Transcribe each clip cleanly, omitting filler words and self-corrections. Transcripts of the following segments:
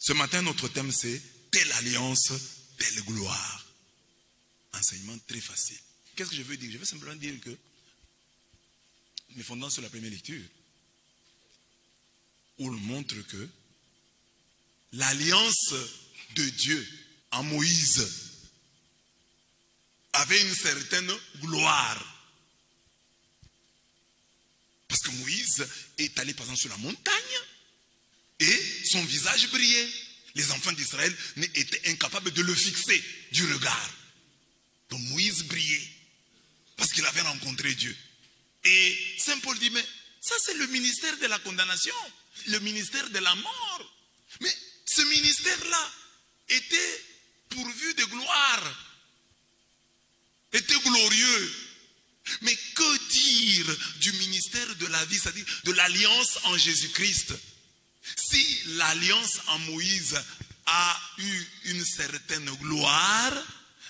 Ce matin, notre thème c'est « Telle alliance, telle gloire ». Enseignement très facile. Qu'est-ce que je veux dire? Je veux simplement dire que, me fondant sur la première lecture, où on montre que l'alliance de Dieu en Moïse avait une certaine gloire. Parce que Moïse est allé par exemple sur la montagne et son visage brillait. Les enfants d'Israël étaient incapables de le fixer du regard. Donc Moïse brillait parce qu'il avait rencontré Dieu. Et Saint Paul dit, mais ça c'est le ministère de la condamnation, le ministère de la mort. Mais ce ministère-là était pourvu de gloire, était glorieux. Mais que dire du ministère de la vie, c'est-à-dire de l'alliance en Jésus-Christ? Si l'alliance en Moïse a eu une certaine gloire,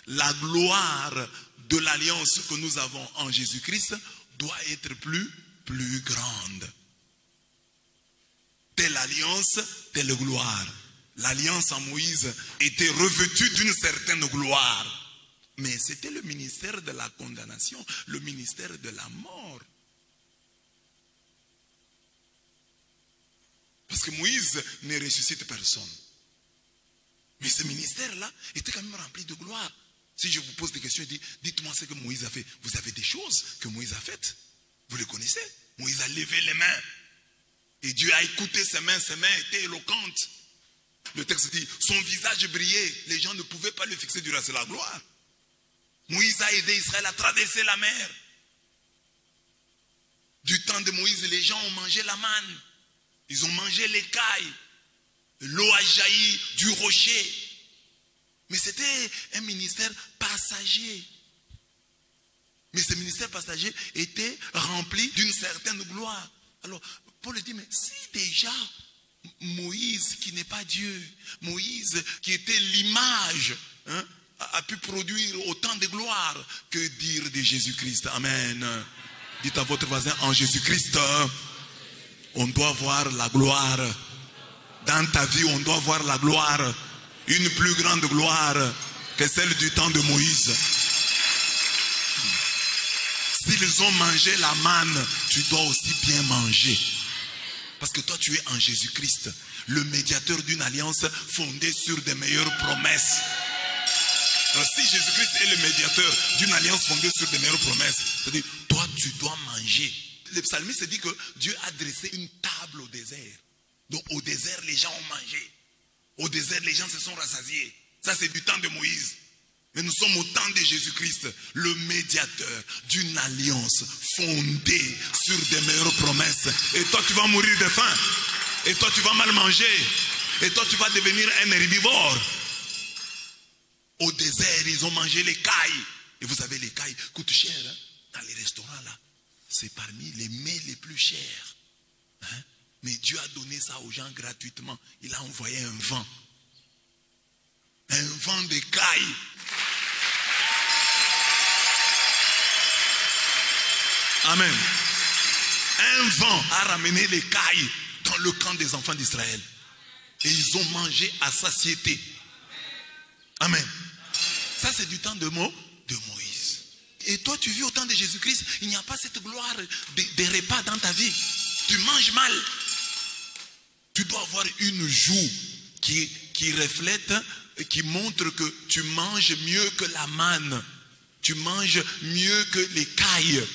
la gloire de l'alliance que nous avons en Jésus-Christ doit être plus grande. Telle alliance, telle gloire. L'alliance en Moïse était revêtue d'une certaine gloire. Mais c'était le ministère de la condamnation, le ministère de la mort. Parce que Moïse ne ressuscite personne. Mais ce ministère-là était quand même rempli de gloire. Si je vous pose des questions, dites-moi ce que Moïse a fait. Vous avez des choses que Moïse a faites. Vous les connaissez. Moïse a levé les mains. Et Dieu a écouté ses mains étaient éloquentes. Le texte dit, son visage brillait. Les gens ne pouvaient pas le fixer durant la gloire. Moïse a aidé Israël à traverser la mer. Du temps de Moïse, les gens ont mangé la manne. Ils ont mangé l'écaille. L'eau a jailli du rocher. Mais c'était un ministère passager. Mais ce ministère passager était rempli d'une certaine gloire. Alors, Paul dit, mais si déjà Moïse, qui n'est pas Dieu, Moïse, qui était l'image, a pu produire autant de gloire, que dire de Jésus-Christ? Amen. Dites à votre voisin, en Jésus-Christ, on doit voir la gloire. Dans ta vie, on doit voir la gloire. Une plus grande gloire que celle du temps de Moïse. S'ils ont mangé la manne, tu dois aussi bien manger. Parce que toi, tu es en Jésus-Christ, le médiateur d'une alliance fondée sur des meilleures promesses. Alors, si Jésus-Christ est le médiateur d'une alliance fondée sur des meilleures promesses, c'est-à-dire, toi, tu dois manger. Le psalmiste dit que Dieu a dressé une table au désert. Donc, au désert, les gens ont mangé. Au désert, les gens se sont rassasiés. Ça, c'est du temps de Moïse. Mais nous sommes au temps de Jésus-Christ, le médiateur d'une alliance fondée sur des meilleures promesses. Et toi, tu vas mourir de faim. Et toi, tu vas mal manger. Et toi, tu vas devenir un herbivore. Au désert, ils ont mangé l'écaille. Et vous savez, l'écaille coûte cher. Hein? Dans les restaurants, là, c'est parmi les mets les plus chers. Hein? Mais Dieu a donné ça aux gens gratuitement. Il a envoyé un vent. Un vent d'écaille. Amen. Un vent a ramené l'écaille dans le camp des enfants d'Israël. Et ils ont mangé à satiété. Amen. Ça, c'est du temps de Moïse. Et toi, tu vis au temps de Jésus-Christ. Il n'y a pas cette gloire des repas dans ta vie. Tu manges mal. Tu dois avoir une joue qui reflète, qui montre que tu manges mieux que la manne. Tu manges mieux que l'écaille.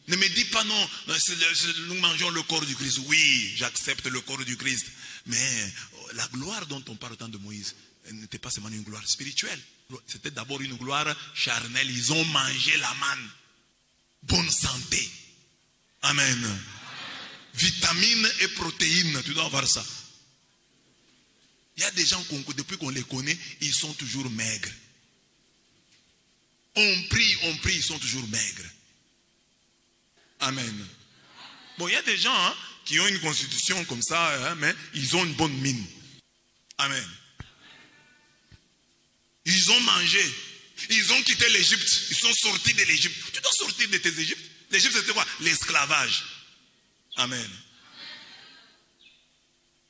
Ne me dis pas non, nous mangeons le corps du Christ. Oui, j'accepte le corps du Christ. Mais la gloire dont on parle au temps de Moïse n'était pas seulement une gloire spirituelle. C'était d'abord une gloire charnelle. Ils ont mangé la manne. Bonne santé. Amen. Vitamines et protéines, tu dois avoir ça. Il y a des gens, depuis qu'on les connaît, ils sont toujours maigres. On prie, ils sont toujours maigres. Amen. Bon, il y a des gens qui ont une constitution comme ça, mais ils ont une bonne mine. Amen. Ils ont mangé. Ils ont quitté l'Égypte. Ils sont sortis de l'Égypte. Tu dois sortir de tes Égyptes. L'Égypte, c'était quoi? L'esclavage. Amen.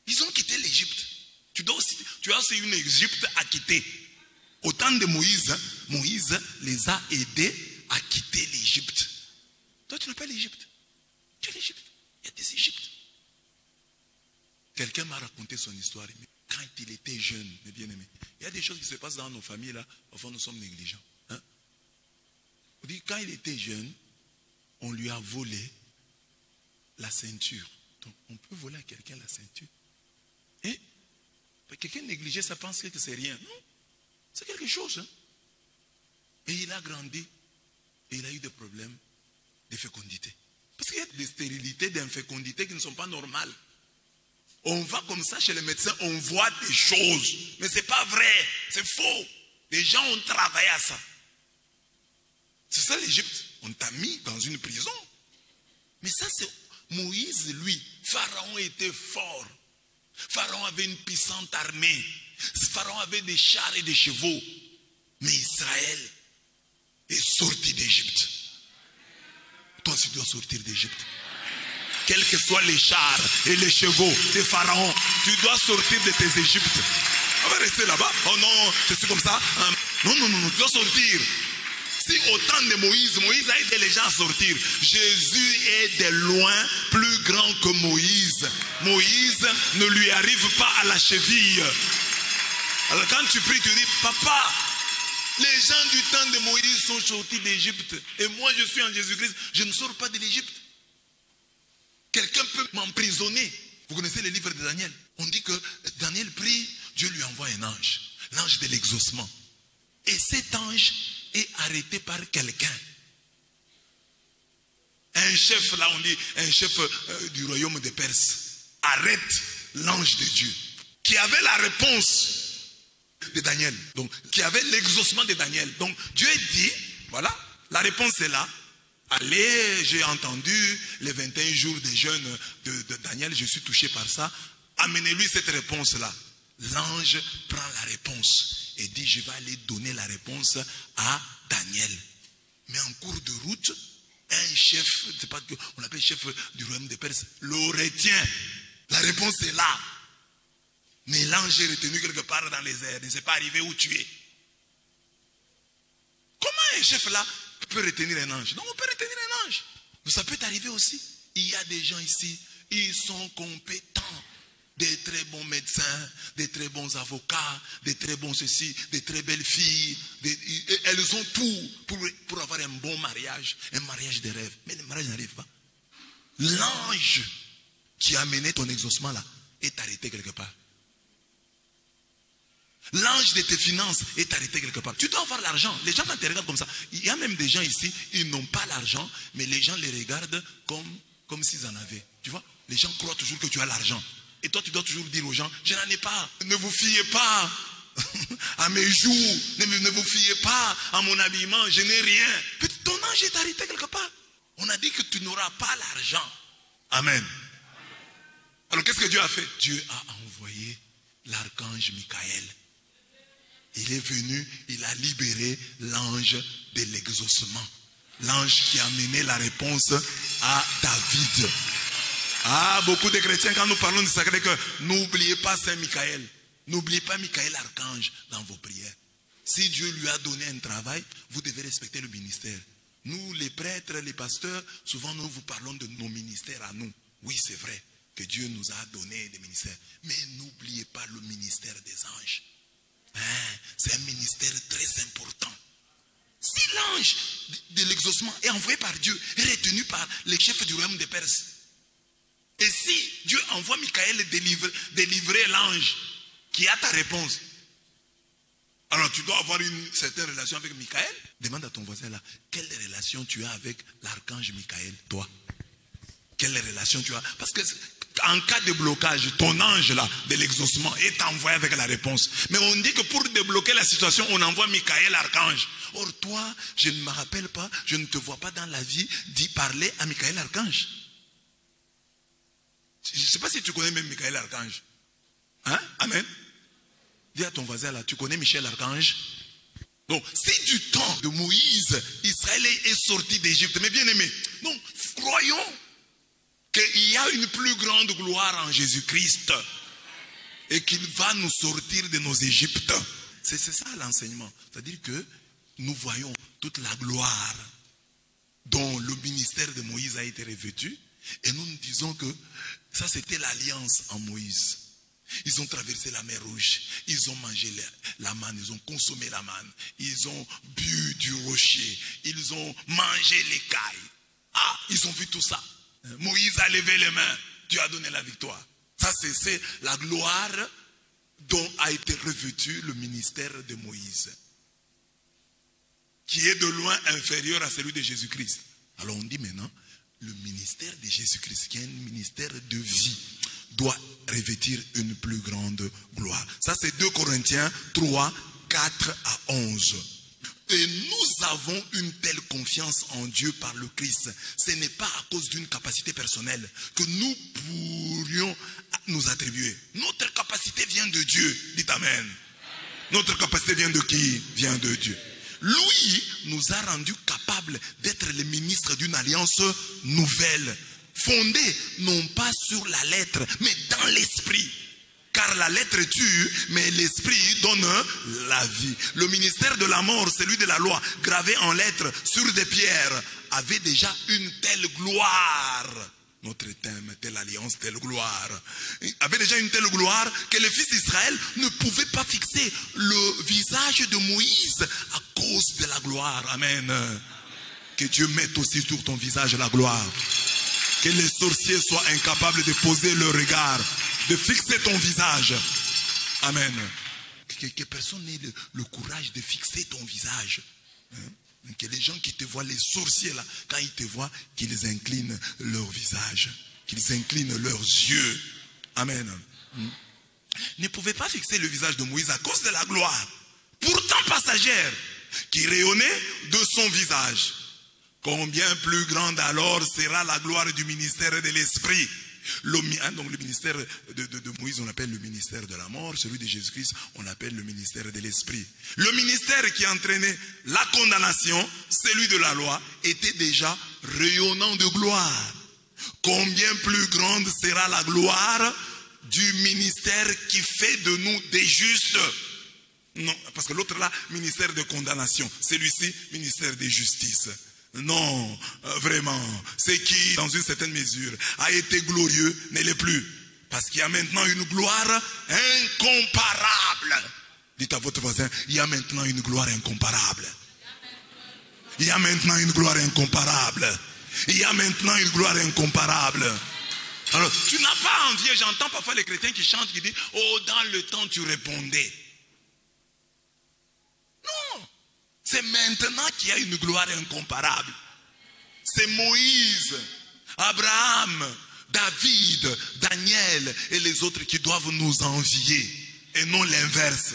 Ils ont quitté l'Égypte. tu as aussi une Égypte à quitter. Au temps de Moïse, Moïse les a aidés à quitter l'Égypte. Toi, tu n'as pas l'Égypte. Tu as l'Égypte. Il y a des Égyptes. Quelqu'un m'a raconté son histoire. Quand il était jeune, mes bien-aimés, il y a des choses qui se passent dans nos familles là. Parfois, nous sommes négligents. Hein? On dit quand il était jeune, on lui a volé la ceinture. Donc, on peut voler à quelqu'un la ceinture. Et quelqu'un négligé, ça pense que c'est rien. Non, c'est quelque chose. Hein? Et il a grandi. Et il a eu des problèmes de fécondité. Parce qu'il y a des stérilités, d'infécondité qui ne sont pas normales. On va comme ça chez les médecins, on voit des choses. Mais ce n'est pas vrai, c'est faux. Les gens ont travaillé à ça. C'est ça l'Égypte. On t'a mis dans une prison. Mais ça c'est Moïse, lui. Pharaon était fort. Pharaon avait une puissante armée. Pharaon avait des chars et des chevaux. Mais Israël est sorti d'Égypte. Toi aussi tu dois sortir d'Égypte. Quels que soient les chars et les chevaux des pharaons, tu dois sortir de tes Égyptes. On va rester là-bas. Oh non, je suis comme ça. Non, non, non, tu dois sortir. Si au temps de Moïse, Moïse a aidé les gens à sortir, Jésus est de loin plus grand que Moïse. Moïse ne lui arrive pas à la cheville. Alors quand tu pries, tu dis, papa, les gens du temps de Moïse sont sortis d'Égypte. Et moi je suis en Jésus-Christ, je ne sors pas de l'Égypte. Quelqu'un peut m'emprisonner. Vous connaissez les livres de Daniel. On dit que Daniel prie, Dieu lui envoie un ange. L'ange de l'exaucement. Et cet ange est arrêté par quelqu'un. Un chef, là on dit, un chef du royaume de Perse, arrête l'ange de Dieu. Qui avait la réponse de Daniel. Donc, qui avait l'exaucement de Daniel. Donc, Dieu dit, voilà, la réponse est là. Allez, j'ai entendu les 21 jours de jeûne de Daniel, je suis touché par ça. Amenez-lui cette réponse-là. L'ange prend la réponse et dit, je vais aller donner la réponse à Daniel. Mais en cours de route, un chef, c'est pas on l'appelle chef du royaume de Perse, le retient. La réponse est là. Mais l'ange est retenu quelque part dans les airs, il ne sait pas arriver où tu es. Comment un chef là peut retenir un ange? Non, on peut retenir un ange. Mais ça peut t'arriver aussi. Il y a des gens ici, ils sont compétents. Des très bons médecins, des très bons avocats, des très bons ceci, des très belles filles. Elles ont tout pour avoir un bon mariage, un mariage de rêve. Mais le mariage n'arrive pas. L'ange qui a mené ton exaucement là est arrêté quelque part. L'ange de tes finances est arrêté quelque part. Tu dois avoir l'argent. Les gens quand te regardent comme ça. Il y a même des gens ici, ils n'ont pas l'argent, mais les gens les regardent comme s'ils en avaient. Tu vois? Les gens croient toujours que tu as l'argent. Et toi, tu dois toujours dire aux gens, je n'en ai pas. Ne vous fiez pas à mes joues. Ne vous fiez pas à mon habillement. Je n'ai rien. Ton ange est arrêté quelque part. On a dit que tu n'auras pas l'argent. Amen. Alors qu'est-ce que Dieu a fait? Dieu a envoyé l'archange Michael. Il est venu, il a libéré l'ange de l'exaucement. L'ange qui a mené la réponse à David. Ah, beaucoup de chrétiens, quand nous parlons du Sacré-Cœur, n'oubliez pas Saint Michael. N'oubliez pas Michael l'archange dans vos prières. Si Dieu lui a donné un travail, vous devez respecter le ministère. Nous, les prêtres, les pasteurs, souvent nous vous parlons de nos ministères à nous. Oui, c'est vrai que Dieu nous a donné des ministères. Mais n'oubliez pas le ministère des anges. C'est un ministère très important. Si l'ange de l'exaucement est envoyé par Dieu, est retenu par les chefs du royaume de Perse, et si Dieu envoie Michael délivrer l'ange qui a ta réponse, alors tu dois avoir une certaine relation avec Michael. Demande à ton voisin là, quelle relation tu as avec l'archange Michael, toi? Quelle relation tu as? Parce que en cas de blocage, ton ange là de l'exaucement est envoyé avec la réponse. Mais on dit que pour débloquer la situation, on envoie Michael l'archange. Or toi, je ne me rappelle pas, je ne te vois pas dans la vie d'y parler à Michael l'archange. Je ne sais pas si tu connais même Michael l'archange. Hein? Amen. Dis à ton voisin là, tu connais Michel l'archange? Donc, si du temps de Moïse, Israël est sorti d'Égypte, mais bien aimé, donc croyons qu'il y a une plus grande gloire en Jésus-Christ. et qu'il va nous sortir de nos Égyptes. C'est ça l'enseignement. C'est-à-dire que nous voyons toute la gloire dont le ministère de Moïse a été revêtu. Et nous nous disons que ça c'était l'alliance en Moïse. Ils ont traversé la mer Rouge, ils ont mangé la manne, ils ont consommé la manne, ils ont bu du rocher, ils ont mangé l'écaille. Ah, ils ont vu tout ça. Moïse a levé les mains, Dieu a donné la victoire. Ça c'est la gloire dont a été revêtu le ministère de Moïse, qui est de loin inférieur à celui de Jésus-Christ. Alors on dit maintenant, le ministère de Jésus-Christ, qui est un ministère de vie, doit revêtir une plus grande gloire. Ça c'est 2 Corinthiens 3, 4 à 11. Et nous avons une telle confiance en Dieu par le Christ. Ce n'est pas à cause d'une capacité personnelle que nous pourrions nous attribuer. Notre capacité vient de Dieu. Dites Amen. Notre capacité vient de qui? Vient de Dieu. Lui nous a rendus capables d'être les ministres d'une alliance nouvelle, fondée non pas sur la lettre, mais dans l'esprit. Car la lettre tue, mais l'esprit donne la vie. Le ministère de la mort, celui de la loi, gravé en lettres sur des pierres, avait déjà une telle gloire. Notre thème, telle alliance, telle gloire. Avait déjà une telle gloire que les fils d'Israël ne pouvaient pas fixer le visage de Moïse à cause de la gloire. Amen. Que Dieu mette aussi sur ton visage la gloire. Que les sorciers soient incapables de poser leur regard, de fixer ton visage. Amen. Que personne n'ait le courage de fixer ton visage. Que les gens qui te voient, les sorciers là, quand ils te voient, qu'ils inclinent leur visage, qu'ils inclinent leurs yeux. Amen. Ne pouvaient pas fixer le visage de Moïse à cause de la gloire, pourtant passagère, qui rayonnait de son visage. Combien plus grande alors sera la gloire du ministère de l'Esprit. Donc le ministère de Moïse, on l'appelle le ministère de la mort. Celui de Jésus-Christ, on l'appelle le ministère de l'Esprit. Le ministère qui entraînait la condamnation, celui de la loi, était déjà rayonnant de gloire. Combien plus grande sera la gloire du ministère qui fait de nous des justes. Non, parce que l'autre là, ministère de condamnation. Celui-ci, ministère de justice. Non, vraiment, ce qui, dans une certaine mesure, a été glorieux, ne l'est plus. Parce qu'il y a maintenant une gloire incomparable. Dites à votre voisin, il y a maintenant une gloire incomparable. Il y a maintenant une gloire incomparable. Il y a maintenant une gloire incomparable. Alors, tu n'as pas envie, j'entends parfois les chrétiens qui chantent, qui disent, oh, dans le temps tu répondais. Non. C'est maintenant qu'il y a une gloire incomparable. C'est Moïse, Abraham, David, Daniel et les autres qui doivent nous envier et non l'inverse.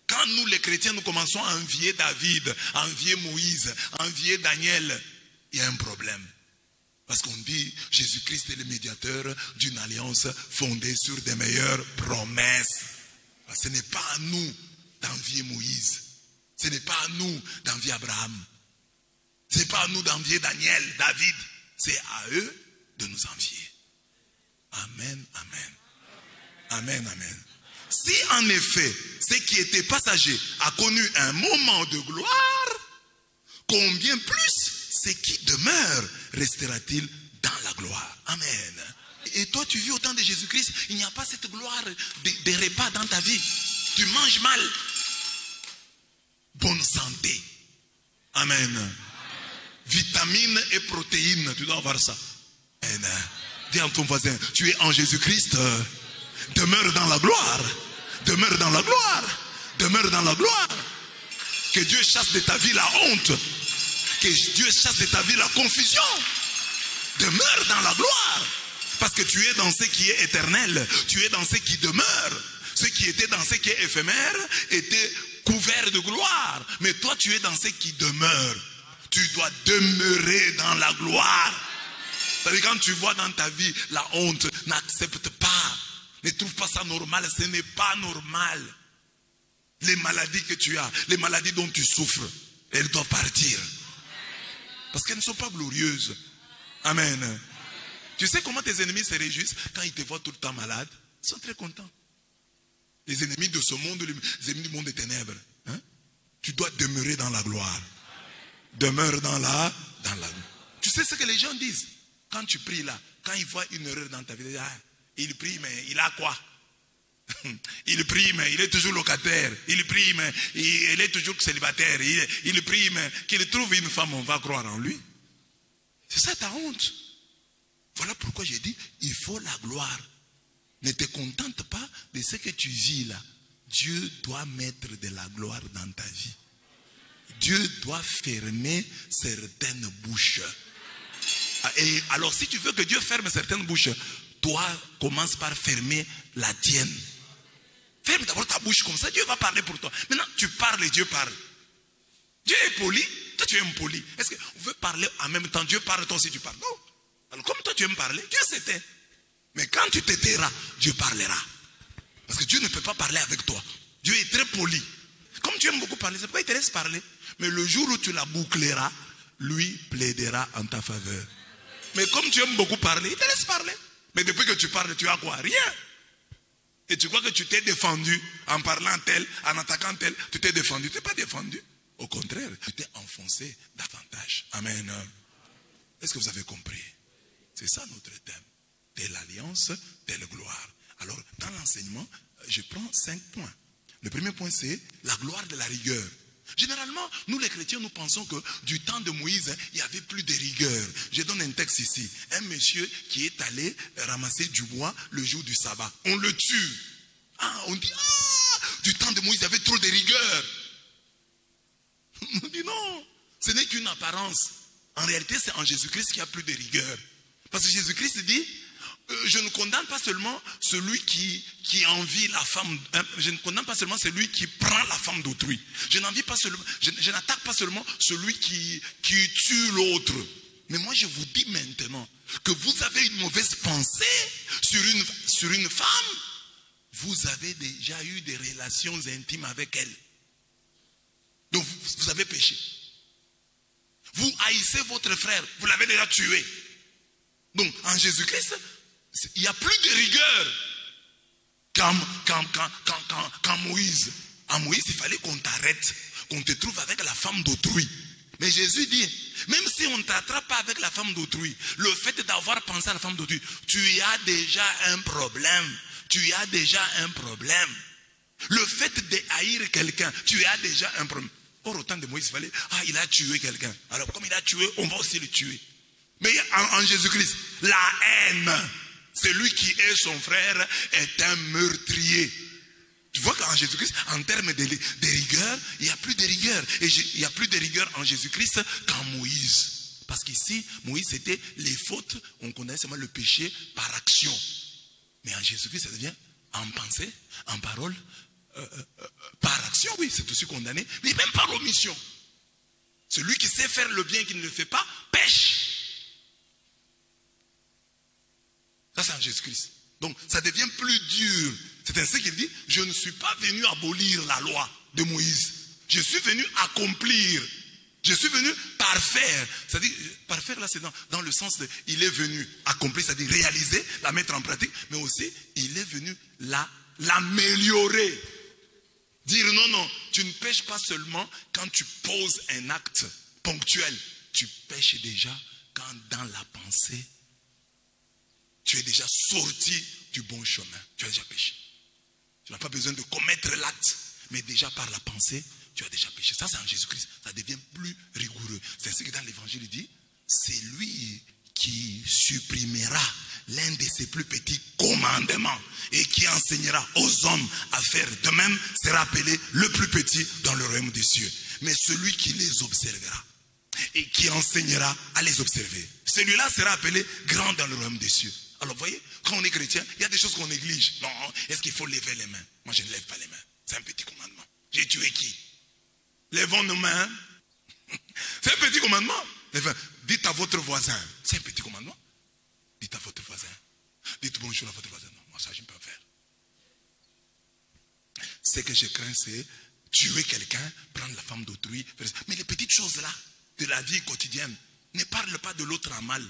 Quand nous les chrétiens nous commençons à envier David, à envier Moïse, à envier Daniel, il y a un problème. Parce qu'on dit Jésus-Christ est le médiateur d'une alliance fondée sur des meilleures promesses. Ce n'est pas à nous d'envier Moïse. Ce n'est pas à nous d'envier Abraham. Ce n'est pas à nous d'envier Daniel, David. C'est à eux de nous envier. Amen, amen. Amen, amen. Si en effet, ce qui était passager a connu un moment de gloire, combien plus ce qui demeure restera-t-il dans la gloire? Amen. Et toi, tu vis au temps de Jésus-Christ, il n'y a pas cette gloire des repas dans ta vie. Tu manges mal. Bonne santé. Amen. Vitamines et protéines, tu dois avoir ça. Amen. Dis à ton voisin, tu es en Jésus-Christ. Demeure dans la gloire. Demeure dans la gloire. Demeure dans la gloire. Que Dieu chasse de ta vie la honte. Que Dieu chasse de ta vie la confusion. Demeure dans la gloire. Parce que tu es dans ce qui est éternel. Tu es dans ce qui demeure. Ce qui était dans ce qui est éphémère était couvert de gloire. Mais toi, tu es dans ce qui demeure. Tu dois demeurer dans la gloire. C'est-à-dire quand tu vois dans ta vie la honte, n'accepte pas. Ne trouve pas ça normal. Ce n'est pas normal. Les maladies que tu as, les maladies dont tu souffres, elles doivent partir. Parce qu'elles ne sont pas glorieuses. Amen. Tu sais comment tes ennemis se réjouissent quand ils te voient tout le temps malade? Ils sont très contents. Les ennemis de ce monde, les ennemis du monde des ténèbres. Hein? Tu dois demeurer dans la gloire. Demeure dans la... Tu sais ce que les gens disent? Quand tu pries là, quand ils voient une erreur dans ta vie, il prie, mais il a quoi? Il prie, mais il est toujours locataire. Il prie, mais il est toujours célibataire. Il prie, mais qu'il trouve une femme, on va croire en lui. C'est ça ta honte. Voilà pourquoi j'ai dit, il faut la gloire. Ne te contente pas de ce que tu vis là. Dieu doit mettre de la gloire dans ta vie. Dieu doit fermer certaines bouches. Et alors si tu veux que Dieu ferme certaines bouches, toi commence par fermer la tienne. Ferme d'abord ta bouche comme ça, Dieu va parler pour toi. Maintenant tu parles et Dieu parle. Dieu est poli, toi tu es impoli. Est-ce que vous pouvez parler en même temps? Dieu parle, toi aussi tu parles. Non. Alors comme toi tu aimes parler, Dieu se tait. Mais quand tu te tairas, Dieu parlera. Parce que Dieu ne peut pas parler avec toi. Dieu est très poli. Comme tu aimes beaucoup parler, c'est pourquoi il te laisse parler. Mais le jour où tu la boucleras, lui plaidera en ta faveur. Mais comme tu aimes beaucoup parler, il te laisse parler. Mais depuis que tu parles, tu as quoi? Rien. Et tu crois que tu t'es défendu en parlant tel, en attaquant tel, tu t'es défendu. Tu n'es pas défendu. Au contraire, tu t'es enfoncé davantage. Amen. Est-ce que vous avez compris? C'est ça notre thème. Telle alliance, telle gloire. Alors, dans l'enseignement, je prends 5 points. Le premier point, c'est la gloire de la rigueur. Généralement, nous les chrétiens, nous pensons que du temps de Moïse, il n'y avait plus de rigueur. Je donne un texte ici. Un monsieur qui est allé ramasser du bois le jour du sabbat. On le tue. On dit, du temps de Moïse, il y avait trop de rigueur. On dit non, ce n'est qu'une apparence. En réalité, c'est en Jésus-Christ qu'il n'y a plus de rigueur. Parce que Jésus-Christ dit, je ne condamne pas seulement celui qui envie la femme, je ne condamne pas seulement celui qui prend la femme d'autrui. Je n'attaque pas seulement celui qui tue l'autre. Mais moi je vous dis maintenant que vous avez une mauvaise pensée sur une femme, vous avez déjà eu des relations intimes avec elle. Donc vous avez péché. Vous haïssez votre frère, vous l'avez déjà tué. Donc en Jésus-Christ, il n'y a plus de rigueur qu'en Moïse. En Moïse, il fallait qu'on t'arrête, qu'on te trouve avec la femme d'autrui. Mais Jésus dit, même si on ne t'attrape pas avec la femme d'autrui, le fait d'avoir pensé à la femme d'autrui, tu as déjà un problème. Tu as déjà un problème. Le fait de haïr quelqu'un, tu as déjà un problème. Or, au temps de Moïse, il fallait, il a tué quelqu'un. Alors, comme il a tué, on va aussi le tuer. Mais en Jésus-Christ, la haine, celui qui est son frère est un meurtrier. Tu vois qu'en Jésus-Christ, en termes de rigueur, il n'y a plus de rigueur. Et il n'y a plus de rigueur en Jésus-Christ qu'en Moïse. Parce qu'ici, Moïse, c'était les fautes, on connaissait seulement le péché par action. Mais en Jésus-Christ, ça devient en pensée, en parole, par action, oui, c'est aussi condamné, mais même par omission. Celui qui sait faire le bien qui ne le fait pas, pêche. Ça, c'est en Jésus-Christ. Donc, ça devient plus dur. C'est ainsi qu'il dit, je ne suis pas venu abolir la loi de Moïse. Je suis venu accomplir. Je suis venu parfaire. C'est-à-dire, parfaire là, c'est dans le sens de, il est venu accomplir, c'est-à-dire réaliser, la mettre en pratique, mais aussi, il est venu l'améliorer. Dire non, non, tu ne pêches pas seulement quand tu poses un acte ponctuel. Tu pêches déjà quand dans la pensée, tu es déjà sorti du bon chemin. Tu as déjà péché. Tu n'as pas besoin de commettre l'acte, mais déjà par la pensée, tu as déjà péché. Ça, c'est en Jésus-Christ. Ça devient plus rigoureux. C'est ainsi que dans l'évangile, il dit, c'est lui qui supprimera l'un de ses plus petits commandements et qui enseignera aux hommes à faire de même sera appelé le plus petit dans le royaume des cieux. Mais celui qui les observera et qui enseignera à les observer, celui-là sera appelé grand dans le royaume des cieux. Alors vous voyez, quand on est chrétien, il y a des choses qu'on néglige. Non, est-ce qu'il faut lever les mains? Moi je ne lève pas les mains. C'est un petit commandement. J'ai tué qui? Lèvons nos mains. C'est un petit commandement. Dites à votre voisin. C'est un petit commandement. Dites à votre voisin. Dites bonjour à votre voisin. Non, moi ça je ne peux pas faire. Ce que je crains, c'est tuer quelqu'un, prendre la femme d'autrui. Mais les petites choses là, de la vie quotidienne, ne parlent pas de l'autre en mal.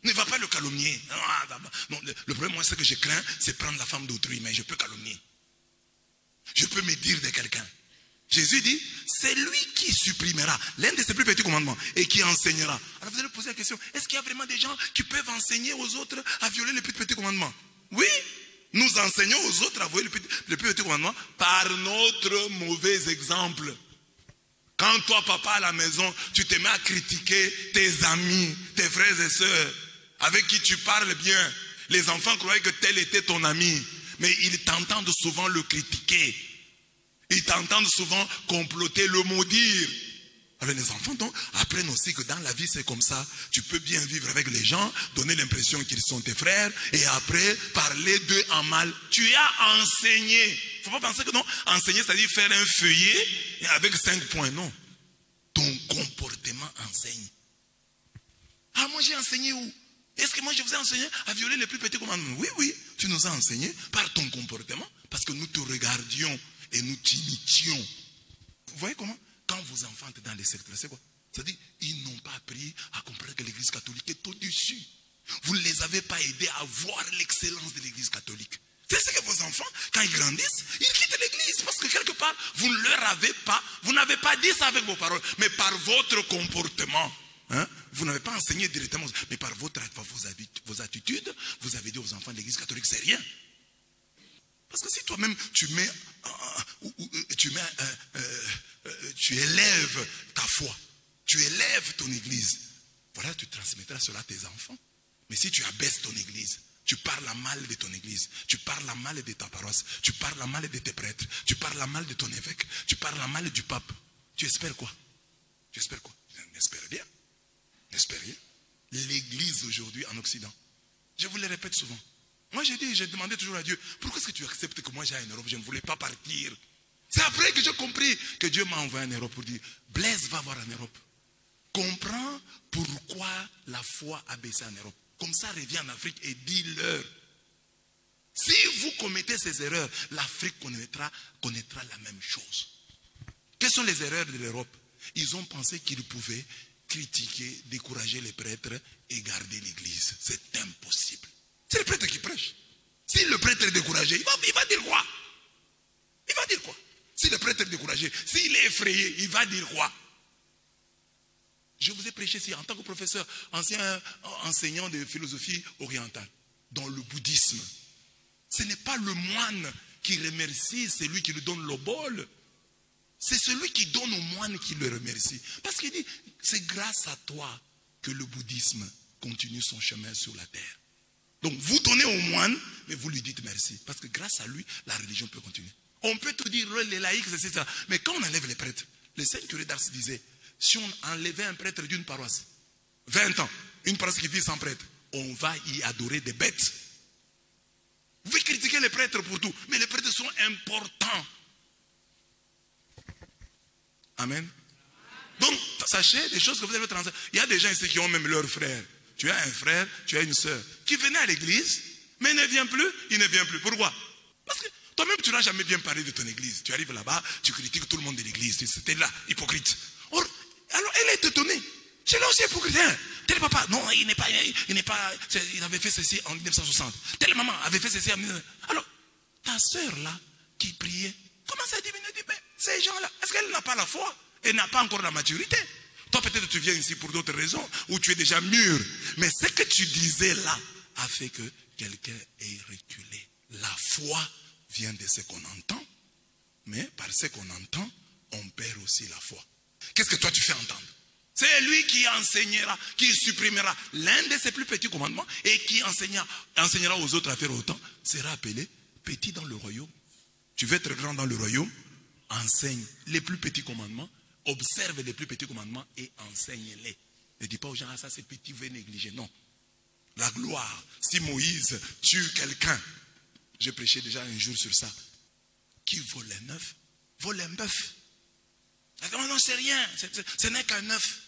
Ne va pas le calomnier. Non, le problème, moi, c'est que je crains, c'est prendre la femme d'autrui, mais je peux calomnier. Je peux me dire de quelqu'un. Jésus dit, c'est lui qui supprimera l'un de ses plus petits commandements et qui enseignera. Alors vous allez poser la question, est-ce qu'il y a vraiment des gens qui peuvent enseigner aux autres à violer les plus petits commandements? Oui, nous enseignons aux autres à violer les plus petits commandements par notre mauvais exemple. Quand toi, papa, à la maison, tu te mets à critiquer tes amis, tes frères et sœurs, avec qui tu parles bien, les enfants croyaient que tel était ton ami, mais ils t'entendent souvent le critiquer. Ils t'entendent souvent comploter, le maudire. Alors les enfants donc, apprennent aussi que dans la vie c'est comme ça. Tu peux bien vivre avec les gens, donner l'impression qu'ils sont tes frères, et après parler d'eux en mal. Tu as enseigné. Il ne faut pas penser que non, enseigner c'est-à-dire faire un feuillet avec 5 points. Non. Ton comportement enseigne. Ah, moi j'ai enseigné où? Est-ce que moi je vous ai enseigné à violer les plus petits commandements? Oui, oui, tu nous as enseigné par ton comportement, parce que nous te regardions et nous t'imitions. Vous voyez comment? Quand vos enfants étaient dans les secteurs, c'est quoi? C'est-à-dire, ils n'ont pas appris à comprendre que l'église catholique est au-dessus. Vous ne les avez pas aidés à voir l'excellence de l'église catholique. C'est ce que vos enfants, quand ils grandissent, ils quittent l'église. Parce que quelque part, vous ne leur avez pas, vous n'avez pas dit ça avec vos paroles, mais par votre comportement. Hein? Vous n'avez pas enseigné directement, mais par vos attitudes, vous avez dit aux enfants de l'église catholique, c'est rien. Parce que si toi-même, tu élèves ta foi, tu élèves ton église, voilà, tu transmettras cela à tes enfants. Mais si tu abaisses ton église, tu parles mal de ton église, tu parles mal de ta paroisse, tu parles mal de tes prêtres, tu parles mal de ton évêque, tu parles mal du pape, tu espères quoi? Tu espères quoi? N'espère rien. N'espère rien. L'église aujourd'hui en Occident, je vous le répète souvent. Moi j'ai demandé toujours à Dieu, pourquoi est-ce que tu acceptes que moi j'aille en Europe? Je ne voulais pas partir. C'est après que j'ai compris que Dieu m'a envoyé en Europe pour dire, Blaise va voir en Europe. Comprends pourquoi la foi a baissé en Europe. Comme ça, reviens en Afrique et dis-leur. Si vous commettez ces erreurs, l'Afrique connaîtra la même chose. Quelles sont les erreurs de l'Europe? Ils ont pensé qu'ils pouvaient critiquer, décourager les prêtres et garder l'église. C'est impossible. C'est le prêtre qui prêche. Si le prêtre est découragé, il va dire quoi? Il va dire quoi? Si le prêtre est découragé, s'il est effrayé, il va dire quoi? Je vous ai prêché ici en tant que professeur, ancien enseignant de philosophie orientale, dans le bouddhisme. Ce n'est pas le moine qui remercie celui qui lui donne l'obole. C'est celui qui donne au moine qui le remercie. Parce qu'il dit, c'est grâce à toi que le bouddhisme continue son chemin sur la terre. Donc vous donnez au moine, mais vous lui dites merci. Parce que grâce à lui, la religion peut continuer. On peut tout dire, les laïcs, c'est ça. Mais quand on enlève les prêtres, le Saint curé d'Ars disait, si on enlevait un prêtre d'une paroisse, 20 ans, une paroisse qui vit sans prêtre, on va y adorer des bêtes. Vous pouvez critiquer les prêtres pour tout, mais les prêtres sont importants. Amen. Donc, sachez des choses que vous allez transmettre. Il y a des gens ici qui ont même leurs frères. Tu as un frère, tu as une soeur qui venait à l'église, mais il ne vient plus, il ne vient plus. Pourquoi? Parce que toi-même, tu n'as jamais bien parlé de ton église. Tu arrives là-bas, tu critiques tout le monde de l'église. C'était là, hypocrite. Or, alors, elle est étonnée. C'est là aussi hypocrite. Hein? Tel papa, non, il avait fait ceci en 1960. Telle maman avait fait ceci en 1960. Alors, ta soeur là, qui priait, commence à diminuer. Mais ces gens-là, est-ce qu'elle n'a pas la foi? Elle n'a pas encore la maturité. Toi, peut-être tu viens ici pour d'autres raisons, ou tu es déjà mûr. Mais ce que tu disais là a fait que quelqu'un ait reculé. La foi vient de ce qu'on entend, mais par ce qu'on entend, on perd aussi la foi. Qu'est-ce que toi tu fais entendre? C'est lui qui enseignera, qui supprimera l'un de ses plus petits commandements et qui enseignera aux autres à faire autant, sera appelé petit dans le royaume. Tu veux être grand dans le royaume? Enseigne les plus petits commandements, observe les plus petits commandements et enseigne-les. Ne dis pas aux gens, ah ça c'est petit, vous négliger. Non. La gloire, si Moïse tue quelqu'un, j'ai prêché déjà un jour sur ça, qui vole un œuf, vole un bœuf. Non, c'est rien, ce n'est qu'un œuf.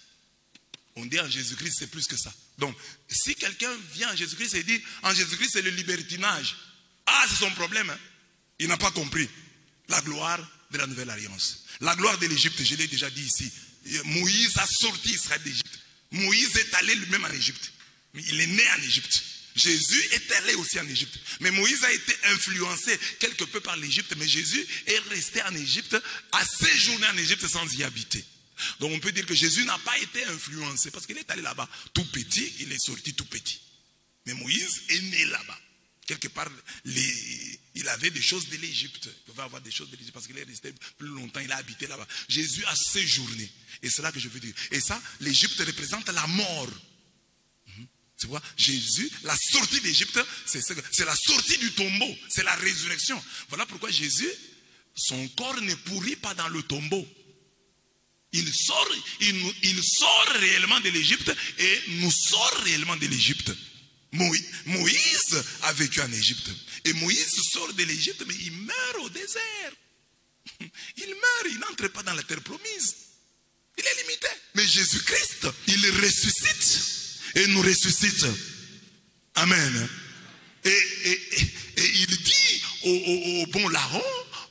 On dit en Jésus-Christ, c'est plus que ça. Donc, si quelqu'un vient en Jésus-Christ et dit, en Jésus-Christ, c'est le libertinage. Ah, c'est son problème. Hein? Il n'a pas compris. La gloire de la nouvelle alliance. La gloire de l'Égypte, je l'ai déjà dit ici. Moïse a sorti Israël d'Égypte. Moïse est allé lui-même en Égypte. Mais il est né en Égypte. Jésus est allé aussi en Égypte. Mais Moïse a été influencé quelque peu par l'Égypte. Mais Jésus est resté en Égypte, a séjourné en Égypte sans y habiter. Donc on peut dire que Jésus n'a pas été influencé parce qu'il est allé là-bas tout petit, il est sorti tout petit. Mais Moïse est né là-bas. Quelque part, il avait des choses de l'Égypte. Il pouvait avoir des choses de l'Égypte parce qu'il est resté plus longtemps, il a habité là-bas. Jésus a séjourné. Et c'est là que je veux dire. Et ça, l'Égypte représente la mort. Tu vois, Jésus, la sortie d'Égypte, c'est la sortie du tombeau. C'est la résurrection. Voilà pourquoi Jésus, son corps ne pourrit pas dans le tombeau. Il sort réellement de l'Égypte et nous sort réellement de l'Égypte. Moïse a vécu en Égypte. Et Moïse sort de l'Égypte, mais il meurt au désert. Il meurt, il n'entre pas dans la terre promise. Il est limité. Mais Jésus-Christ, il ressuscite et nous ressuscite. Amen. Et il dit au bon larron,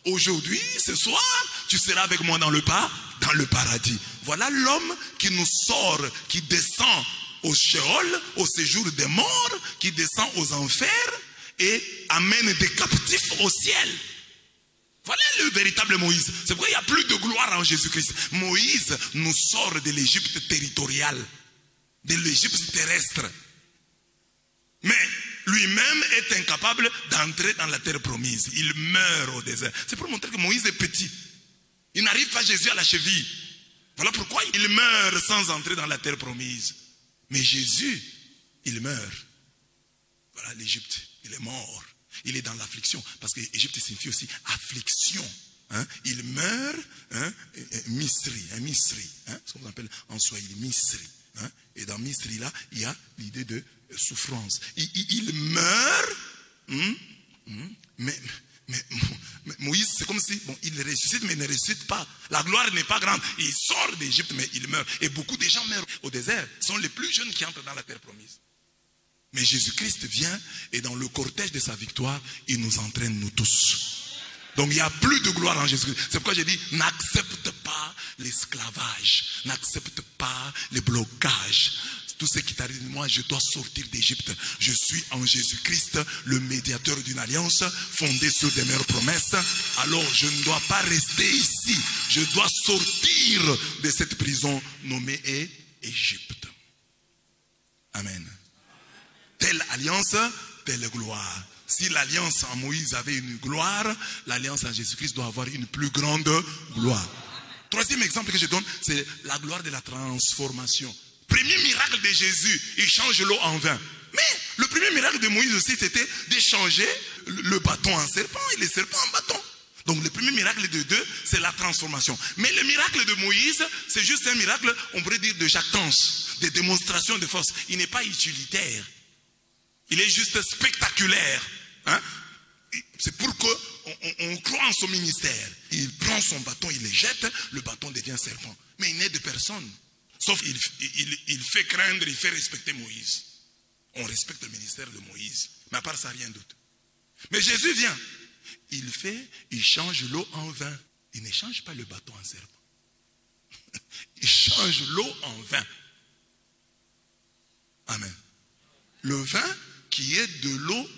aujourd'hui, ce soir, tu seras avec moi dans le paradis. Voilà l'homme qui nous sort, qui descend au Sheol, au séjour des morts, qui descend aux enfers et amène des captifs au ciel. Voilà le véritable Moïse. C'est pourquoi il n'y a plus de gloire en Jésus-Christ. Moïse nous sort de l'Égypte territoriale, de l'Égypte terrestre. Mais lui-même est incapable d'entrer dans la terre promise. Il meurt au désert. C'est pour montrer que Moïse est petit. Il n'arrive pas Jésus à la cheville. Voilà pourquoi il meurt sans entrer dans la terre promise. Mais Jésus, il meurt. Voilà l'Égypte, il est mort. Il est dans l'affliction. Parce que l'Égypte signifie aussi affliction. Hein? Il meurt, hein? Misri, un Misri. Hein? Ce qu'on appelle en Swahili, Misri. Hein? Et dans Misri, là, il y a l'idée de souffrance. Il meurt, mais Moïse, c'est comme si, bon, il ressuscite, mais il ne ressuscite pas. La gloire n'est pas grande. Il sort d'Égypte, mais il meurt. Et beaucoup de gens meurent au désert. Ce sont les plus jeunes qui entrent dans la terre promise. Mais Jésus-Christ vient et dans le cortège de sa victoire, il nous entraîne nous tous. Donc il n'y a plus de gloire en Jésus-Christ. C'est pourquoi j'ai dit, n'accepte pas l'esclavage. N'accepte pas les blocages. Tout ce qui t'arrive, moi je dois sortir d'Égypte. Je suis en Jésus-Christ, le médiateur d'une alliance fondée sur des meilleures promesses. Alors je ne dois pas rester ici. Je dois sortir de cette prison nommée Égypte. Amen. Telle alliance, telle gloire. Si l'alliance en Moïse avait une gloire, l'alliance en Jésus-Christ doit avoir une plus grande gloire. Troisième exemple que je donne, c'est la gloire de la transformation. Premier miracle de Jésus, il change l'eau en vin. Mais le premier miracle de Moïse aussi, c'était d'échanger le bâton en serpent et le serpent en bâton. Donc le premier miracle de deux, c'est la transformation. Mais le miracle de Moïse, c'est juste un miracle, on pourrait dire de jactance, de démonstration de force. Il n'est pas utilitaire. Il est juste spectaculaire. Hein? C'est pour qu'on croit en son ministère. Il prend son bâton, il le jette, le bâton devient serpent. Mais il n'est de personne. Sauf qu'il fait craindre, il fait respecter Moïse. On respecte le ministère de Moïse. Mais à part ça, rien d'autre. Mais Jésus vient. Il change l'eau en vin. Il ne change pas le bâton en serpent. Il change l'eau en vin. Amen. Le vin qui est de l'eau,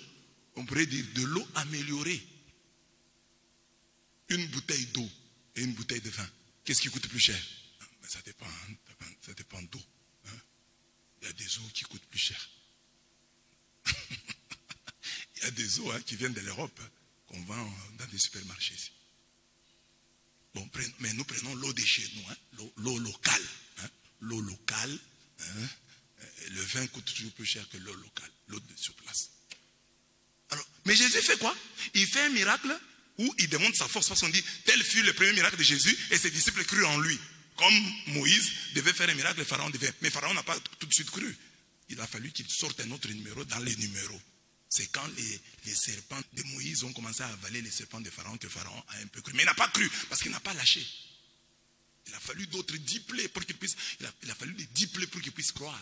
on pourrait dire de l'eau améliorée. Une bouteille d'eau et une bouteille de vin. Qu'est-ce qui coûte plus cher? Ça dépend d'eau. Hein? Il y a des eaux qui coûtent plus cher. Il y a des eaux qui viennent de l'Europe qu'on vend dans des supermarchés ici. Bon, mais nous prenons l'eau de chez nous, hein? L'eau locale. Hein? L'eau locale. Hein? Le vin coûte toujours plus cher que l'eau locale, l'eau de sur place. Alors, mais Jésus fait quoi? Il fait un miracle où il démontre sa force. Parce qu'on dit, tel fut le premier miracle de Jésus et ses disciples crurent en lui. Comme Moïse devait faire un miracle, le Pharaon devait. Mais Pharaon n'a pas tout de suite cru. Il a fallu qu'il sorte un autre numéro dans les numéros. C'est quand les serpents de Moïse ont commencé à avaler les serpents de Pharaon que Pharaon a un peu cru. Mais il n'a pas cru parce qu'il n'a pas lâché. Il a fallu d'autres 10 plaies pour qu'il puisse. Il a fallu des 10 plaies pour qu'il puisse croire.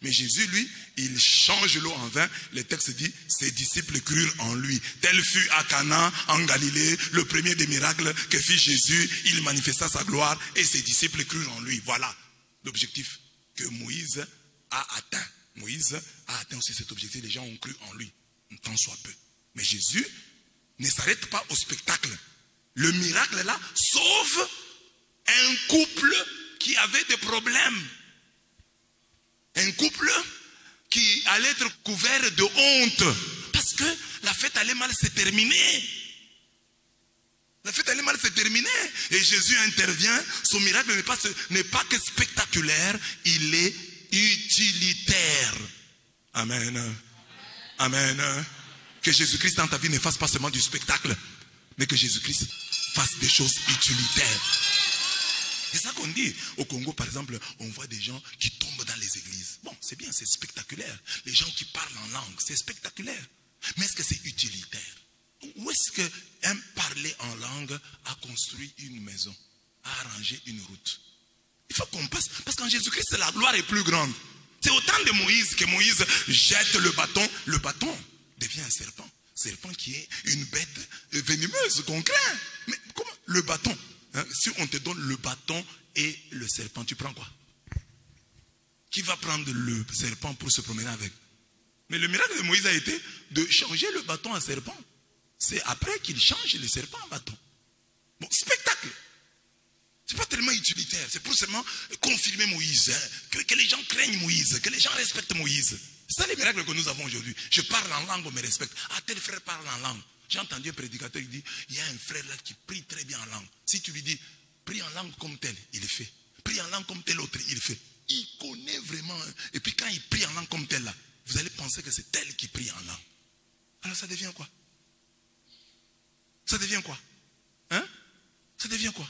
Mais Jésus, lui, il change l'eau en vin. Le texte dit, ses disciples crurent en lui. Tel fut à Cana, en Galilée, le premier des miracles que fit Jésus. Il manifesta sa gloire et ses disciples crurent en lui. Voilà l'objectif que Moïse a atteint. Moïse a atteint aussi cet objectif. Les gens ont cru en lui, tant soit peu. Mais Jésus ne s'arrête pas au spectacle. Le miracle là sauve un couple qui avait des problèmes. Un couple qui allait être couvert de honte. Parce que la fête allait mal se terminer. La fête allait mal se terminer. Et Jésus intervient. Son miracle n'est pas que spectaculaire, il est utilitaire. Amen. Amen. Que Jésus-Christ dans ta vie ne fasse pas seulement du spectacle, mais que Jésus-Christ fasse des choses utilitaires. C'est ça qu'on dit. Au Congo, par exemple, on voit des gens qui tombent dans les églises. Bon, c'est bien, c'est spectaculaire. Les gens qui parlent en langue, c'est spectaculaire. Mais est-ce que c'est utilitaire? Où est-ce qu'un parler en langue a construit une maison, a arrangé une route? Il faut qu'on passe. Parce qu'en Jésus-Christ, la gloire est plus grande. C'est au temps de Moïse que Moïse jette le bâton. Le bâton devient un serpent. Serpent qui est une bête venimeuse qu'on craint. Mais comment? Le bâton. Hein, si on te donne le bâton et le serpent, tu prends quoi? Qui va prendre le serpent pour se promener avec? Mais le miracle de Moïse a été de changer le bâton en serpent. C'est après qu'il change le serpent en bâton. Bon, spectacle. C'est pas tellement utilitaire. C'est pour seulement confirmer Moïse. Hein, que les gens craignent Moïse. Que les gens respectent Moïse. C'est ça les miracles que nous avons aujourd'hui. Je parle en langue, on me respecte. Ah, tel frère parle en langue. J'ai entendu un prédicateur qui dit, il y a un frère là qui prie très bien en langue. Si tu lui dis, prie en langue comme tel, il le fait. Prie en langue comme tel autre, il le fait. Il connaît vraiment. Et puis quand il prie en langue comme tel là, vous allez penser que c'est tel qui prie en langue. Alors ça devient quoi? Ça devient quoi? Hein? Ça devient quoi?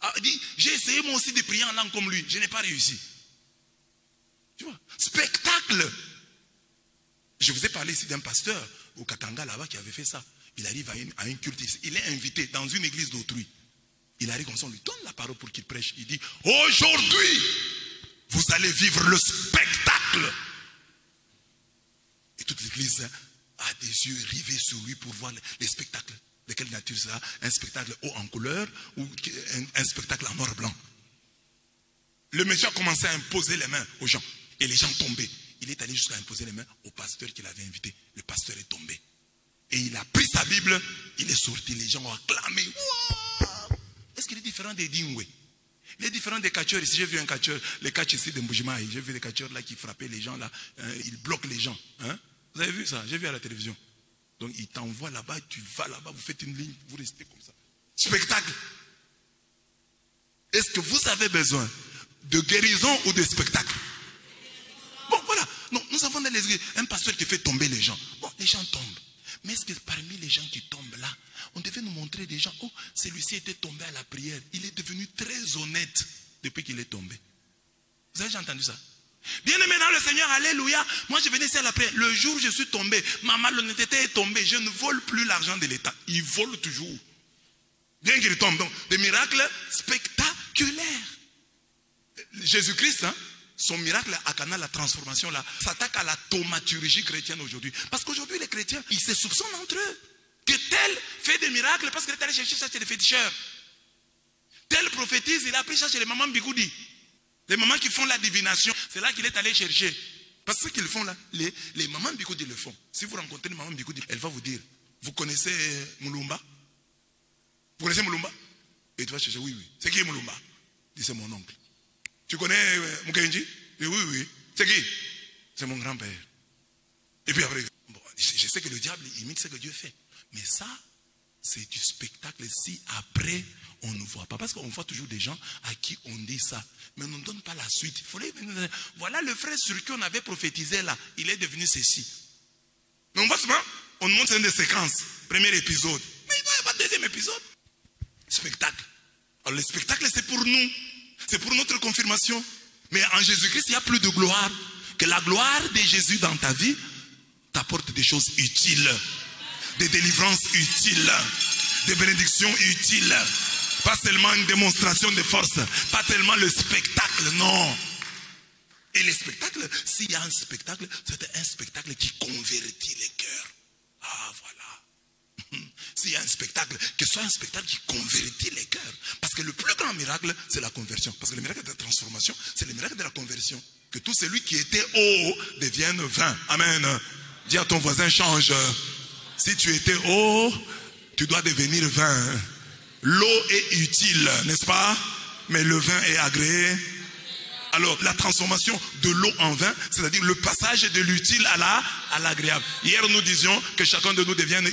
Ah, il dit, j'ai essayé moi aussi de prier en langue comme lui. Je n'ai pas réussi. Tu vois? Spectacle. Je vous ai parlé ici d'un pasteur au Katanga là-bas qui avait fait ça. Il arrive à une culte. Il est invité dans une église d'autrui. Il arrive comme ça, on lui donne la parole pour qu'il prêche. Il dit, aujourd'hui, vous allez vivre le spectacle. Et toute l'église a des yeux rivés sur lui pour voir les spectacles. De quelle nature ça? Un spectacle haut en couleur ou un spectacle en noir et blanc? Le monsieur a commencé à imposer les mains aux gens. Et les gens tombaient. Il est allé jusqu'à imposer les mains au pasteur qu'il avait invité. Le pasteur est tombé. Et il a pris sa Bible, il est sorti, les gens ont acclamé. Wow! Est-ce qu'il est différent des Dingwe? Il est différent des catcheurs. Ici, j'ai vu un catcheur, les catcheurs ici de Mbujimaï. J'ai vu des catcheurs là qui frappaient les gens là. Hein, ils bloquent les gens. Hein? Vous avez vu ça? J'ai vu à la télévision. Donc il t'envoie là-bas, tu vas là-bas, vous faites une ligne, vous restez comme ça. Spectacle. Est-ce que vous avez besoin de guérison ou de spectacle? Bon, voilà. Non, nous avons dans les églises un pasteur qui fait tomber les gens. Bon, les gens tombent. Mais est-ce que parmi les gens qui tombent là, on devait nous montrer des gens, oh, celui-ci était tombé à la prière. Il est devenu très honnête depuis qu'il est tombé. Vous avez déjà entendu ça? Bien-aimé dans le Seigneur, alléluia. Moi, je venais ici à la prière. Le jour où je suis tombé, ma malhonnêteté est tombée. Je ne vole plus l'argent de l'État. Il vole toujours. Bien qu'il tombe. Donc, des miracles spectaculaires. Jésus-Christ, hein, son miracle à Cana, la transformation là, s'attaque à la thaumaturgie chrétienne aujourd'hui. Parce qu'aujourd'hui, les chrétiens, ils se soupçonnent entre eux. Que tel fait des miracles parce qu'il est allé chercher ça chez les féticheurs. Tel prophétise, il a pris ça chez les mamans Bigoudi. Les mamans qui font la divination, c'est là qu'il est allé chercher. Parce que ce qu'ils font là, les mamans Bigoudi le font. Si vous rencontrez une maman Bigoudi, elle va vous dire, vous connaissez Moulumba? Vous connaissez Moulumba? Et tu vas chercher, oui, oui. C'est qui Moulumba? Dit, c'est mon oncle. Tu connais Mukenji? Oui, oui. C'est qui? C'est mon grand-père. Et puis après, bon, je sais que le diable imite ce que Dieu fait. Mais ça, c'est du spectacle si après on ne voit pas. Parce qu'on voit toujours des gens à qui on dit ça. Mais on ne donne pas la suite. Il faudrait, voilà le frère sur qui on avait prophétisé là. Il est devenu ceci. Mais on voit souvent, on nous montre une des séquences. Premier épisode. Mais il n'y a pas de deuxième épisode. Spectacle. Alors le spectacle, c'est pour nous. C'est pour notre confirmation. Mais en Jésus-Christ, il y a plus de gloire. Que la gloire de Jésus dans ta vie t'apporte des choses utiles. Des délivrances utiles. Des bénédictions utiles. Pas seulement une démonstration de force. Pas tellement le spectacle, non. Et le spectacle, s'il y a un spectacle, c'est un spectacle qui convertit les cœurs. Ah, voilà. S'il y a un spectacle, que ce soit un spectacle qui convertit les cœurs. Parce que le plus grand miracle, c'est la conversion. Parce que le miracle de la transformation, c'est le miracle de la conversion. Que tout celui qui était eau devienne vin. Amen. Dis à ton voisin, change. Si tu étais eau, tu dois devenir vin. L'eau est utile, n'est-ce pas? Mais le vin est agréé. Alors, la transformation de l'eau en vin, c'est-à-dire le passage de l'utile à l'agréable. Hier, nous disions que chacun de nous devienne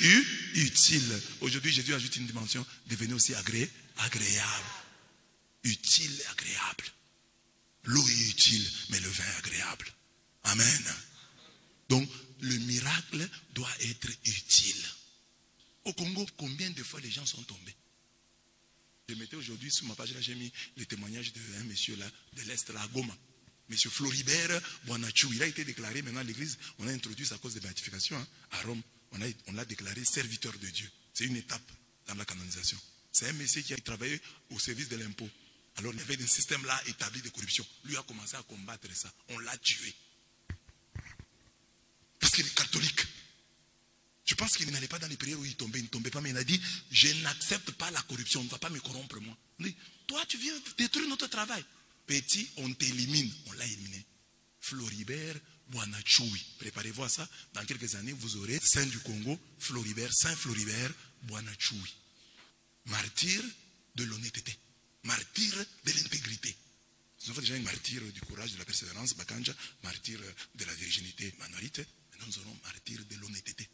utile. Aujourd'hui, Jésus ajoute une dimension, devenez aussi agréable. Utile et agréable. L'eau est utile, mais le vin est agréable. Amen. Donc, le miracle doit être utile. Au Congo, combien de fois les gens sont tombés? Je mettais aujourd'hui sur ma page, là, j'ai mis le témoignage d'un monsieur là, de l'Est, là, à Goma. Monsieur Floribert Boanachou. Il a été déclaré maintenant à l'église, on a introduit à cause de béatification, à Rome. On l'a déclaré serviteur de Dieu. C'est une étape dans la canonisation. C'est un monsieur qui a travaillé au service de l'impôt. Alors il y avait un système là établi de corruption. Lui a commencé à combattre ça. On l'a tué. Parce qu'il est catholique. Je pense qu'il n'allait pas dans les prières où il ne tombait pas, mais il a dit, je n'accepte pas la corruption, on ne va pas me corrompre moi. Il dit, toi tu viens détruire notre travail. Petit, on t'élimine. On l'a éliminé. Floribert Boanachoui. Préparez-vous à ça. Dans quelques années, vous aurez Saint du Congo, Saint Floribert Boanachoui. Martyr de l'honnêteté. Martyr de l'intégrité. Nous avons déjà un martyr du courage, de la persévérance, Bakanja, martyr de la virginité, Manolite. Maintenant, nous aurons martyr de l'honnêteté.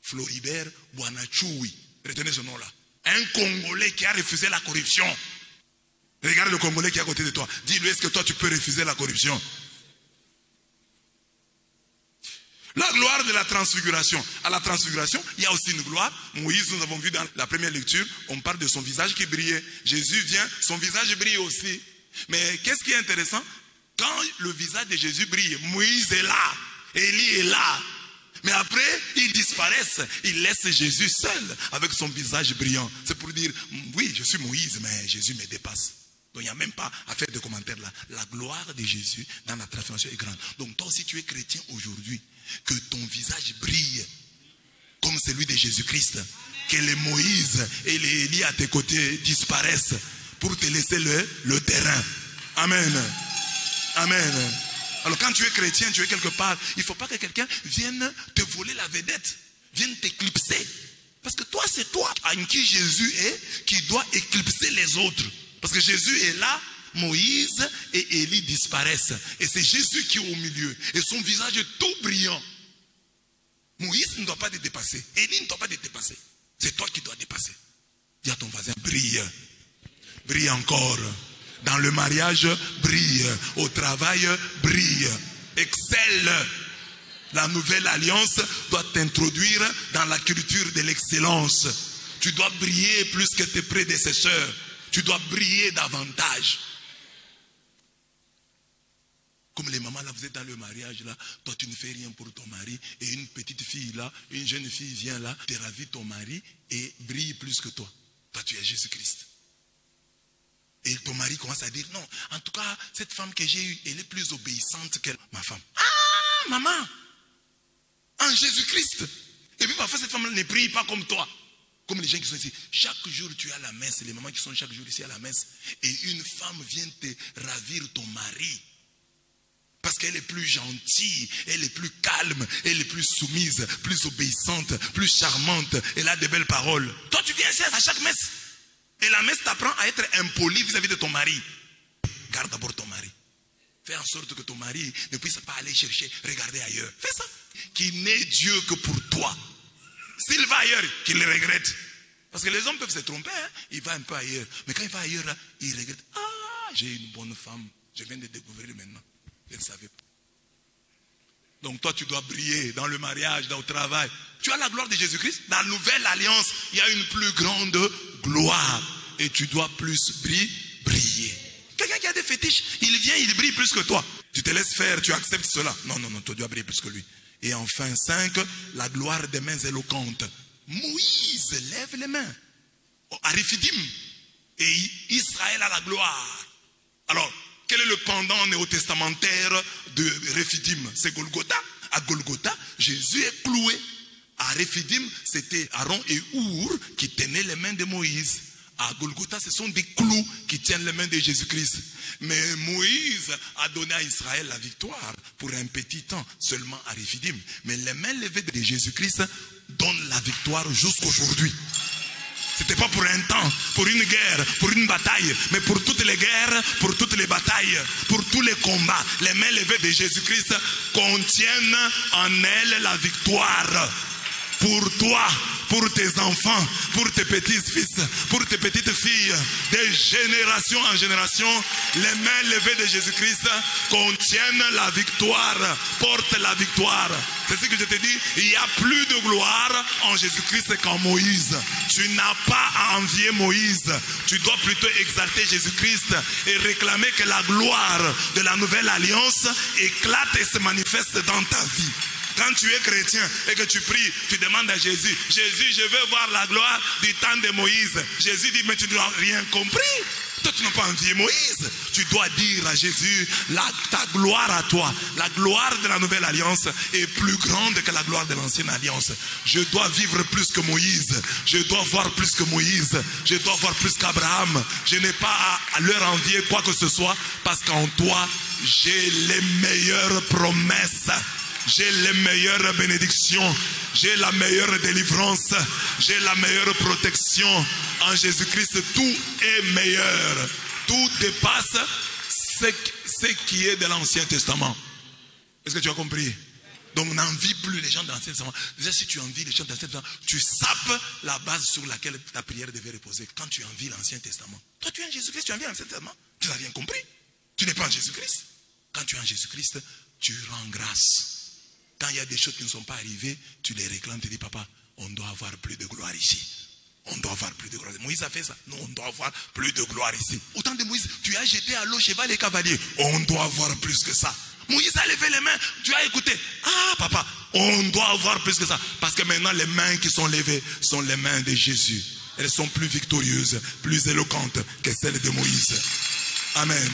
Floribert Boanachoui. Retenez ce nom-là. Un Congolais qui a refusé la corruption. Regarde le Congolais qui est à côté de toi. Dis-lui, est-ce que toi tu peux refuser la corruption? La gloire de la transfiguration. À la transfiguration, il y a aussi une gloire. Moïse, nous avons vu dans la première lecture, on parle de son visage qui brillait. Jésus vient, son visage brille aussi. Mais qu'est-ce qui est intéressant? Quand le visage de Jésus brille, Moïse est là, Élie est là. Mais après, ils disparaissent. Ils laissent Jésus seul avec son visage brillant. C'est pour dire, oui, je suis Moïse, mais Jésus me dépasse. Donc il n'y a même pas à faire de commentaires là. La gloire de Jésus dans la transformation est grande. Donc toi, si tu es chrétien aujourd'hui, que ton visage brille comme celui de Jésus-Christ. Que les Moïse et les Élie à tes côtés disparaissent pour te laisser le terrain. Amen. Amen. Alors quand tu es chrétien, tu es quelque part, il ne faut pas que quelqu'un vienne te voler la vedette, vienne t'éclipser. Parce que toi, c'est toi en qui Jésus est, qui doit éclipser les autres. Parce que Jésus est là, Moïse et Élie disparaissent. Et c'est Jésus qui est au milieu. Et son visage est tout brillant. Moïse ne doit pas te dépasser. Élie ne doit pas te dépasser. C'est toi qui dois dépasser. Dis à ton voisin, brille. Brille encore. Dans le mariage, brille. Au travail, brille. Excelle. La nouvelle alliance doit t'introduire dans la culture de l'excellence. Tu dois briller plus que tes prédécesseurs. Tu dois briller davantage. Comme les mamans là, vous êtes dans le mariage là, toi tu ne fais rien pour ton mari, et une petite fille là, une jeune fille vient là, te ravit ton mari et brille plus que toi. Toi tu es Jésus-Christ. Et ton mari commence à dire, non, en tout cas, cette femme que j'ai eue, elle est plus obéissante que ma femme. Ah, maman, en Jésus-Christ. Et puis parfois cette femme ne brille pas comme toi. Comme les gens qui sont ici. Chaque jour tu es à la messe, les mamans qui sont chaque jour ici à la messe, et une femme vient te ravir ton mari. Parce qu'elle est plus gentille, elle est plus calme, elle est plus soumise, plus obéissante, plus charmante, elle a de belles paroles. Toi tu viens ici à chaque messe. Et la messe t'apprend à être impoli vis-à-vis de ton mari. Garde d'abord ton mari. Fais en sorte que ton mari ne puisse pas aller chercher, regarder ailleurs. Fais ça. Qu'il n'ait Dieu que pour toi. S'il va ailleurs, qu'il le regrette. Parce que les hommes peuvent se tromper, hein? Il va un peu ailleurs. Mais quand il va ailleurs, là, il regrette. Ah, j'ai une bonne femme. Je viens de découvrir maintenant. Je ne savais pas. Donc toi, tu dois briller dans le mariage, dans le travail. Tu as la gloire de Jésus-Christ. Dans la nouvelle alliance, il y a une plus grande gloire. Et tu dois plus briller. Quelqu'un qui a des fétiches, il vient, il brille plus que toi. Tu te laisses faire, tu acceptes cela. Non, non, non, tu dois briller plus que lui. Et enfin, 5, la gloire des mains éloquentes. Moïse lève les mains. À Réphidim. Et Israël a la gloire. Alors, quel est le pendant néo-testamentaire de Réphidim? C'est Golgotha. À Golgotha, Jésus est cloué. À Réphidim, c'était Aaron et Our qui tenaient les mains de Moïse. À Golgotha, ce sont des clous qui tiennent les mains de Jésus-Christ. Mais Moïse a donné à Israël la victoire pour un petit temps, seulement à Réphidim. Mais les mains levées de Jésus-Christ donnent la victoire jusqu'aujourd'hui. Ce n'était pas pour un temps, pour une guerre, pour une bataille, mais pour toutes les guerres, pour toutes les batailles, pour tous les combats. Les mains levées de Jésus-Christ contiennent en elles la victoire. Pour toi, pour tes enfants, pour tes petits-fils, pour tes petites-filles, de génération en génération, les mains levées de Jésus-Christ contiennent la victoire, portent la victoire. C'est ce que je te dis, il n'y a plus de gloire en Jésus-Christ qu'en Moïse. Tu n'as pas à envier Moïse, tu dois plutôt exalter Jésus-Christ et réclamer que la gloire de la nouvelle alliance éclate et se manifeste dans ta vie. Quand tu es chrétien et que tu pries, tu demandes à Jésus, Jésus, je veux voir la gloire du temps de Moïse. Jésus dit, mais tu n'as rien compris. Toi, tu n'as pas envié Moïse. Tu dois dire à Jésus, ta gloire à toi, la gloire de la nouvelle alliance est plus grande que la gloire de l'ancienne alliance. Je dois vivre plus que Moïse. Je dois voir plus que Moïse. Je dois voir plus qu'Abraham. Je n'ai pas à leur envier quoi que ce soit parce qu'en toi, j'ai les meilleures promesses. J'ai les meilleures bénédictions, j'ai la meilleure délivrance, j'ai la meilleure protection. En Jésus-Christ, tout est meilleur. Tout dépasse ce qui est de l'Ancien Testament. Est-ce que tu as compris? Donc n'envie plus les gens de l'Ancien Testament. Déjà, si tu envies les gens de l'Ancien Testament, tu sapes la base sur laquelle ta prière devait reposer. Quand tu envies l'Ancien Testament, toi tu es en Jésus-Christ, tu envies l'Ancien Testament. Tu n'as rien compris. Tu n'es pas en Jésus-Christ. Quand tu es en Jésus-Christ, tu rends grâce. Quand il y a des choses qui ne sont pas arrivées, tu les réclames, tu dis, papa, on doit avoir plus de gloire ici. On doit avoir plus de gloire. Moïse a fait ça. Non, on doit avoir plus de gloire ici. Au temps de Moïse, tu as jeté à l'eau cheval et cavalier. On doit avoir plus que ça. Moïse a levé les mains. Tu as écouté. Ah, papa, on doit avoir plus que ça. Parce que maintenant, les mains qui sont levées sont les mains de Jésus. Elles sont plus victorieuses, plus éloquentes que celles de Moïse. Amen.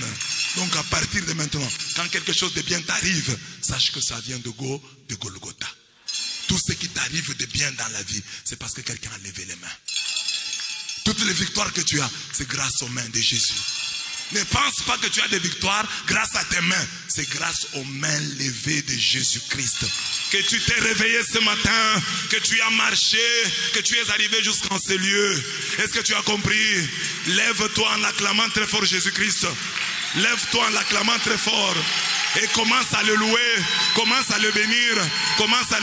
Donc à partir de maintenant, quand quelque chose de bien t'arrive, sache que ça vient de Golgotha. Tout ce qui t'arrive de bien dans la vie, c'est parce que quelqu'un a levé les mains. Toutes les victoires que tu as, c'est grâce aux mains de Jésus. Ne pense pas que tu as des victoires grâce à tes mains. C'est grâce aux mains levées de Jésus-Christ. Que tu t'es réveillé ce matin, que tu as marché, que tu es arrivé jusqu'en ces lieux. Est-ce que tu as compris? Lève-toi en acclamant très fort Jésus-Christ. Lève-toi en l'acclamant très fort. Et commence à le louer, commence à le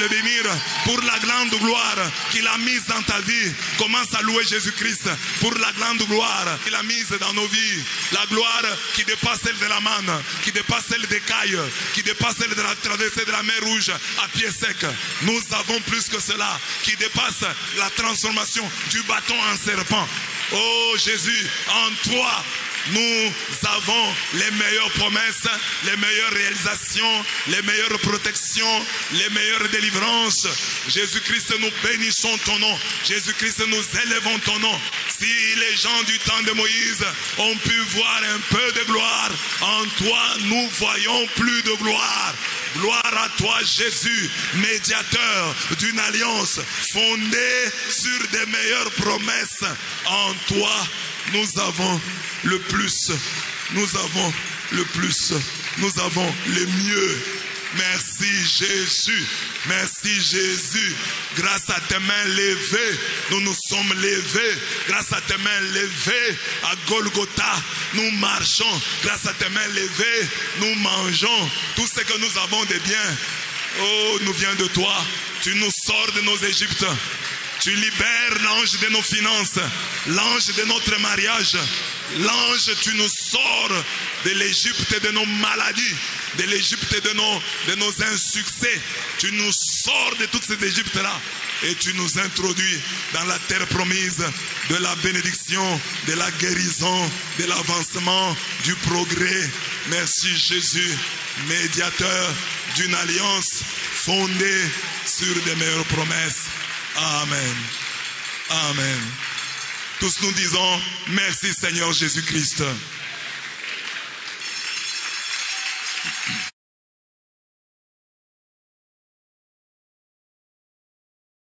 bénir pour la grande gloire qu'il a mise dans ta vie. Commence à louer Jésus-Christ pour la grande gloire qu'il a mise dans nos vies. La gloire qui dépasse celle de la manne, qui dépasse celle des cailles, qui dépasse celle de la traversée de la mer Rouge à pied sec. Nous avons plus que cela, qui dépasse la transformation du bâton en serpent. Oh Jésus, en toi, nous avons les meilleures promesses, les meilleures réalisations, les meilleures protections, les meilleures délivrances. Jésus-Christ, nous bénissons ton nom. Jésus-Christ, nous élevons ton nom. Si les gens du temps de Moïse ont pu voir un peu de gloire, en toi, nous voyons plus de gloire. Gloire à toi Jésus, médiateur d'une alliance fondée sur des meilleures promesses. En toi, nous avons le plus, nous avons le plus, nous avons le mieux. Merci Jésus, merci Jésus. Grâce à tes mains levées, nous nous sommes levés. Grâce à tes mains levées, à Golgotha, nous marchons. Grâce à tes mains levées, nous mangeons. Tout ce que nous avons de bien, oh, nous vient de toi. Tu nous sors de nos Égyptes. Tu libères l'ange de nos finances, l'ange de notre mariage. L'ange, tu nous sors de l'Égypte de nos maladies, de l'Égypte de nos insuccès. Tu nous sors de toutes ces Égyptes-là et tu nous introduis dans la terre promise de la bénédiction, de la guérison, de l'avancement, du progrès. Merci Jésus, médiateur d'une alliance fondée sur des meilleures promesses. Amen. Amen. Tous nous disons merci Seigneur Jésus-Christ.